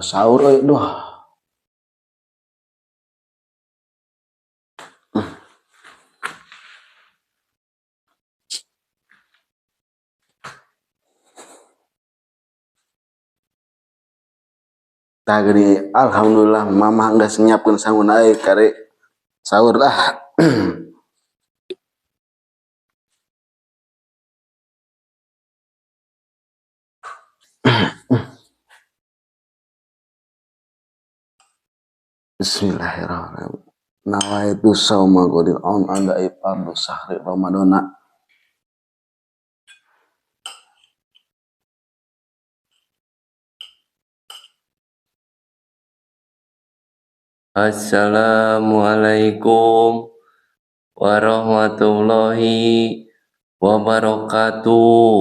sahur euy, duh. Tah geuning alhamdulillah mamah geus nyiapkeun sangguna euy kare sahur lah. Bismillahirrahmanirrahim. Nawaitu shauma ghadin on anda ifardu sahri ramadana. Assalamualaikum warahmatullahi wabarakatuh.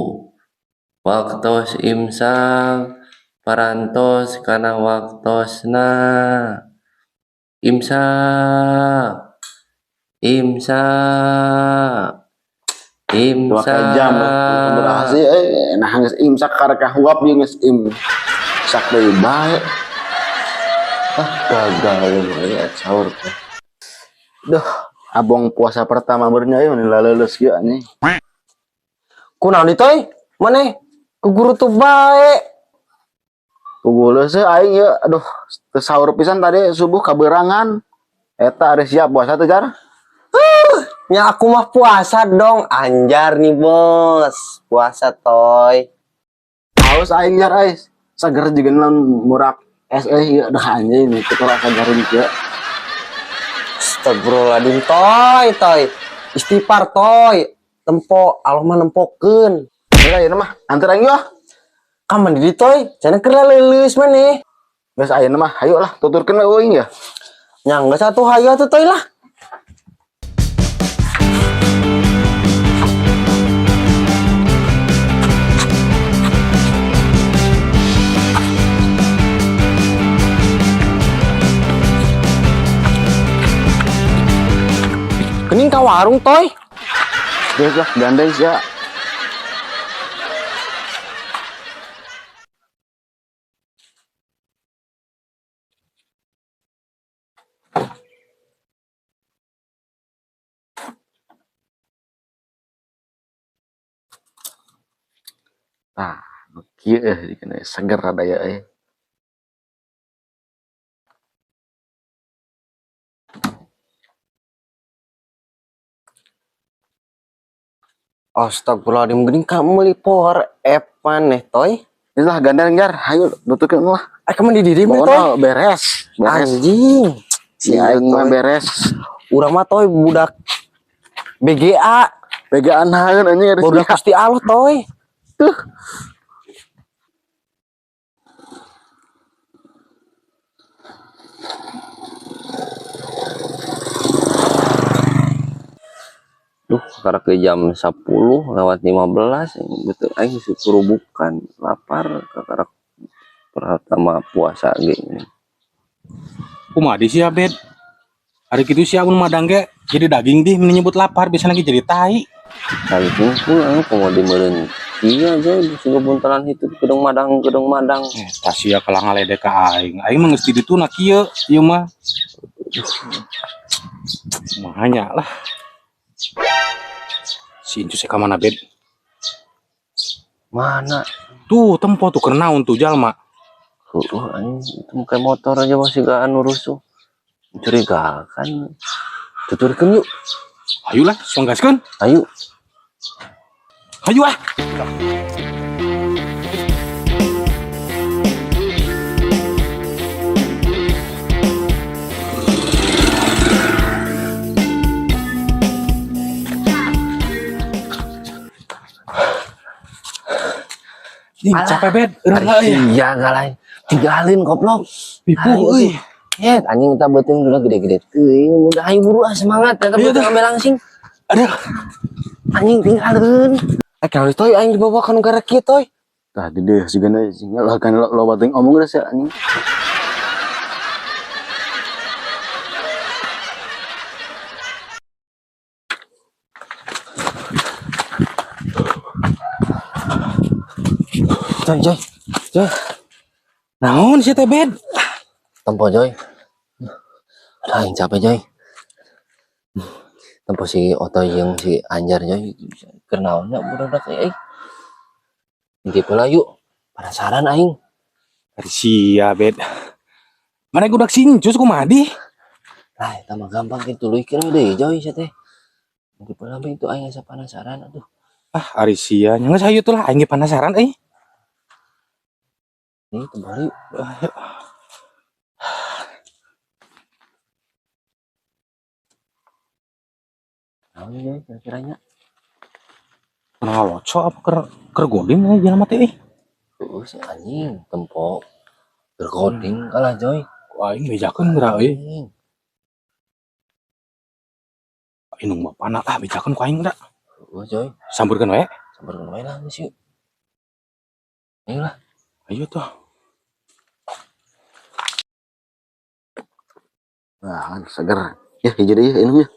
Waktos imsak parantos kana waktosna. Imsak Pakai jam berhasil nah geus imsak karek kahuap jeung geus imsak deui bae. Gagal ya sahur teh. Duh, abong puasa pertama beurnya ieu laleuleuh kieu anjing. Kunaon ditoy? Maneh ke guru tuh bae. Tunggu sih aing ya, aduh, sahur pisan tadi subuh kaberangan. Eta ada siap puasa tuh jar? Ya aku mah puasa dong, anjar nih bos, puasa toy. Haus aing jar ais, seger juga non murak es ya dah anjing nih kita rasa garing ya. Astagfirullahaladzim toy, istighfar toy, tempo, Allah mah nempokeun. Ya mah, antar aing yuk. Kaman di toy, cenah keur leuleus maneh. Geus ayeuna mah, hayu lah tuturkeun we euing ya. Nya geus atuh hayu atuh toy lah. Kening ka warung toy. Geus lah gandeng sia. Nah, kieu dikena seger ada ya euy. Astagfirullahaladzim geuning ka meuli power epan neh toy. Inilah gandeng jar, hayu nuturkeun lah. Kaman di diri mah toy. Beres. Anjing. Si aing mah beres. Urang mah toy budak BGA. Begaan haeun anjing Budak Gusti Allah toy. Tuh. Duh, sekarang ke jam 10:15 betul aing surubukan lapar kakak pertama puasa gini. Kumaha sih Abed? Hari gitu sih aku madang ge jadi daging dih menyebut lapar bisa lagi jadi tai. Tadi pun aku mau dimeureun iya aja sing buntalan itu gedung madang. Tasia kalah ngaledek ka aing. Aing mah geus di dituna kieu, ieu mah. Mahanya lah. Si Incu ka mana Bed? Mana? Tuh tempo tuh keur naon tuh jalma. Anjing itu kayak motor aja masih gak anu rusuh. Mencurigakan. Tuturkeun yuk. Ayolah, songgaskeun. Ayo. Hayu ah. Capek Bet, iya galai. Tinggalin goblok. Pipu euy. Ya, anjing kita beuteung udah gede-gede teuing. Udah ayo buru semangat eta beuteung ame langsing. Aduh. Anjing tinggalin. Kalau toy aing dibawa ka negara kieu toy. Tah di deui sigana lah kan lo bating omong geus ya anjing. Coy. Naon sih teh bed? Tempo Joy. Aing capek Joy. Tempo si Oto yang si Anjar Joy. Kenaonnya budak euy. Inti pula yuk. Penasaran aing. Ari sia bed. Mana udah sincus kumadi? Lah eta mah gampang kitu tuluikeun deui Joy sia teh. Inti pula itu aing asa penasaran atuh. Ah, ari sia nya geus hayu tuh lah aing ge penasaran euy. Nih kembali. Naon Joy kira-kiranya? Nah, loco apa ker godin aja jelema teh euy. Oh si anjing tempo berkoding kalah Joy. Ku aing bejakeun geura euy. Anjing. Inung bapana ah bejakeun ku aing geura. Oh Joy. Samburkeun we. Sampeurkeun wae lah geus yuk. Ayolah. Ayo tuh. Nah, kan seger. Ya, hiji deui inung ya.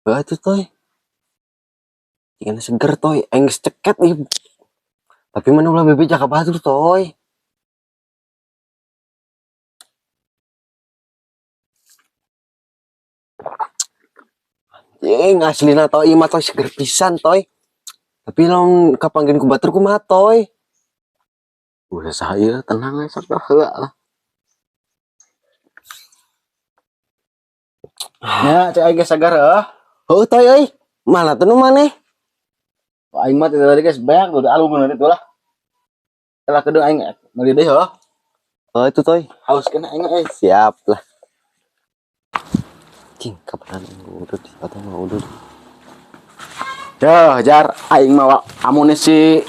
Wah itu toy. Jangan seger toy. Aing geus ceket nih. Tapi mana ulah bebe jaka batur toy. Anjing aslina toy mah toy seger pisan toy. Tapi lamun kapanggieun ku batur kumaha toy. Udah saya tenang ya sok heula lah. Ya, cek aing ge seger Oh toy euy. Mana tuh nu maneh? Aing mah tadi guys banyak tuh alumni itu lah. Telah kedua aing meuli deui heuh. Oh itu toy. Haus kena aing Siap lah. Cing kapan udah di atau mau udah. Ya, jar aing mah amunisi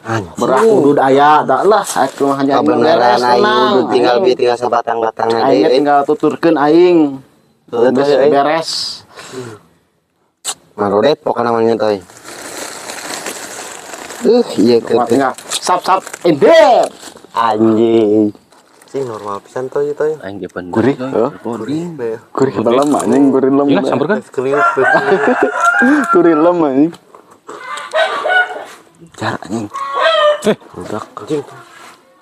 Anjing. berak udud aya tak lah aku mah hanya Kebenaran aing udah tinggal sebatang-batang aing aja. tinggal tuturkeun aing. Tuh, Geus toy, aing. beres. Marodet pokoknya namanya toy. Iya Cuma ke tinggal sap ember. anjing. Sih normal pisan toy toy. Aing ge bener. Gurih, Joy. heuh. Berkoding. Gurih dalam anjing, gurih lem. Iya, samburkeun. Keliuk. Gurih lem anjing. Jar anjing. Budak anjing.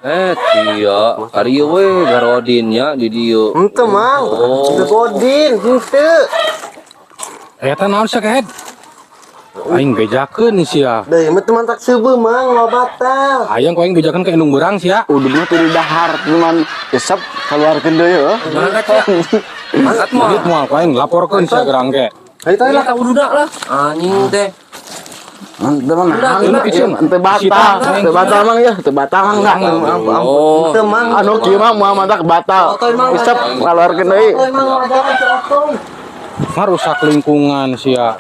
Iya, ari we garodinnya di dieu. Henteu mang. Oh. Teu godin, henteu. Eta naon sakehet? Aing bejakeun sia. Da ieu mah teu mantak seubeuh mang lo batal. Hayang ku aing bejakeun ka indung beurang sia. Ududnya tuh di dahar cuman gesep keluarkeun deui heuh. Mangkat mah. Dit moal ku aing laporkeun sia gerang ge. Ayo toy lah. Lah udah lah. Anjing teh. Ente mah nahan Udah, pikeun ente Sita, batal mang ya, teu batal mang enggak. Oh. Henteu mang. Anu kieu mah moal mantak batal. Gesep keluarkeun deui. Toy mang wajaran toy. Marusak lingkungan sia.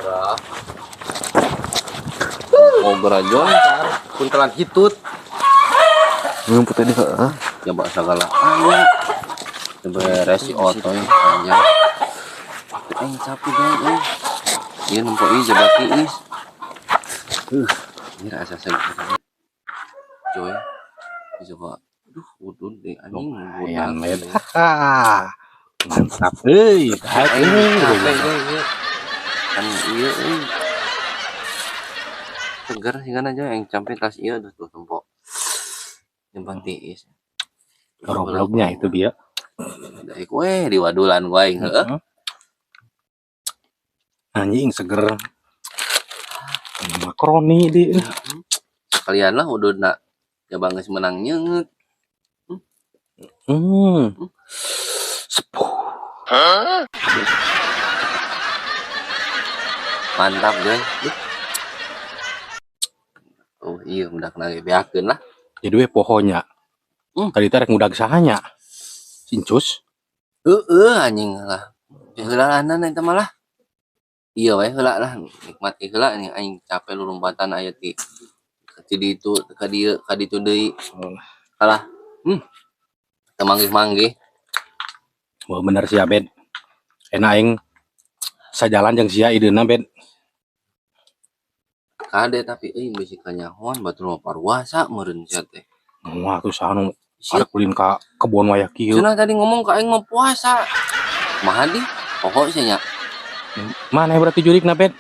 Oh gerajon. Puntelan hitut. Ngumpul tadi heeh. Coba segala. Aya. Beres si otoy anjing. Aing capek banget. Ieu nempo ieu jabat tiis. Ini rasa seger. Joy. Coba. Aduh, udun deh anjing. Ayan med. Haha. Mantap euy. Kan iya segar sih kan aja yang sampai tas iya tuh tempo nyembang tiis Gobloknya itu dia. dari kue di wadulan gue heeh Anjing seger. Makroni di. sekalian lah udah nak ya geus menang nyeut Sepuh. mantap gue oh iya udah kena beakeun lah Jadi we pohonya. Tadi teh rek ngudag sahanya. Sincus. anjing lah heulaanan eta malah iya we heula lah nikmati heula nih aing capek lompatan aya ti di itu ka ditu deui kalah teu manggih-manggih Wah bener sia Ben. Enak aing sajalan jeung sia ideuna Ben. kade tapi bisi kanyahoan batur mah parwasa meureun sia teh Wah tuh sanu arek kulin ka kebon wayah kieu. cenah tadi ngomong ka aing mah puasa mah di pokok nya Mana berarti jurikna Ben?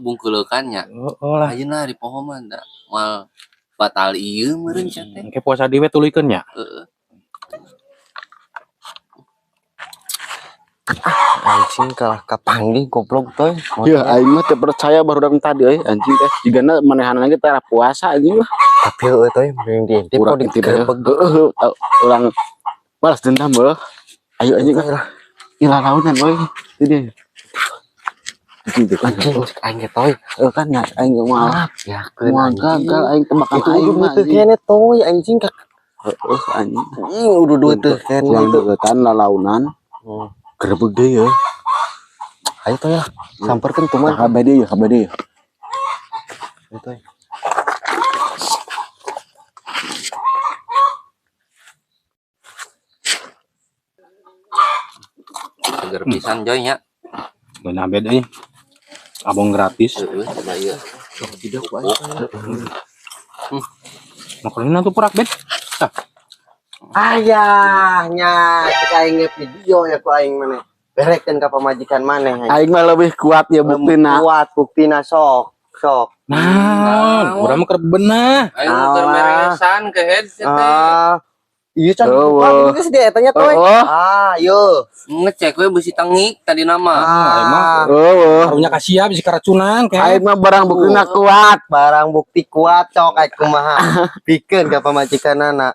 bungkeulekannya. Oh lah. Ayeuna di pohon mah da moal batal ieu meureun sia teh. Engke puasa dewe tulikeun nya. Heeh. Anjing kalah kapanggih goblok toy. Ya aing mah teu percaya barudak tadi euy anjing teh. Jigana manehanana ge teh puasa anjing mah. Tapi heueuh toy mending diintip Urang kok intip digerebek. urang balas dendam beuh. Ayo anjing lah. Ila lautan euy. Itu dia. Anjing cek aing ge toy. Kan ya aing ge mah. Ya Moal gagal aing tebakan itu aing udah mah. teu kene toy anjing kak. Heeh anjing. Udah dua teu kene Yang itu. deuketan lalaunan. Gerebek deui euy. Ayo toy lah. Samperkeun tuh man. Kabade ya. Ayo toy. Seger pisan Joy nya. Beuna bed euy. Abong gratis. Heeh, coba ieu. Tidak ku aing. Makalina tuh purak bed. Tah, Ayahnya cek aing nge video ya ku aing maneh. Berekeun ka pamajikan maneh. Aing mah lebih kuat ya buktina. Kuat buktina sok. nah, urang mah keur beunah. Ayo keur meresan ke headset teh. Iya can Oh, buka dulu geus dia tanya toy. Oh. Yo. Ngecek we beusi tengik tadi nama. Aing mah Oh. karunya kasiap bisa keracunan Aing kayak. mah barang buktina kuat. Barang bukti kuat cok aing kumaha. Pikeun ka pamajikanana.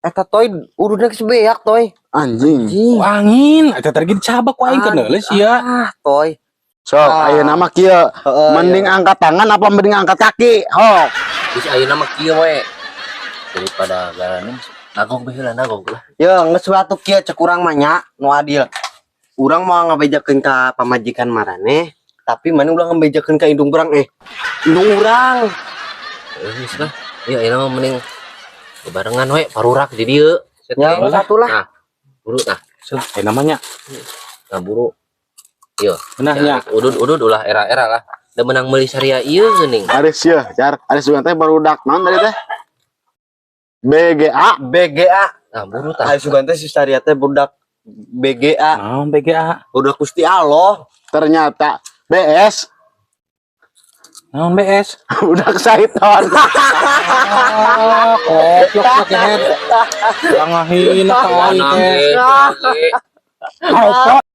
Eta toy urudna geus beak toy. Anjing. Angin, eta tadi dicabak ku aing keneuh sia. Toy. Sok, ayeuna mah kieu. Mending angkat tangan apa mending angkat kaki? Hok. Geus ayeuna mah kieu we. Daripada garaneun nagong bae heula nagong lah. Yo geus batuk kieu cek urang mah nya nu adil. Urang mau ngabejakeun ka pamajikan marane, tapi mana ulah ngabejakeun ka indung urang indung urang. Geus lah. Ieu ayeuna mah mending bebarengan we parurak di dieu. Ya satu lah. Nah, buru tah. Namanya. Nah, buru. Ieu. Beunah nya. Udud ulah era-era lah. Da menang meuli saria ieu geuning. Aris ya, jar. Aris juga teh barudak naon tadi teh? BGA. Nah, buru tah. Ayo sugan teh si Saria teh budak BGA, Naon BGA? budak Gusti Allah. Ternyata BS. Naon BS? Budak Saiton. Koplok ya head. Jangan hina ka aing teh. Nangge. Koplok.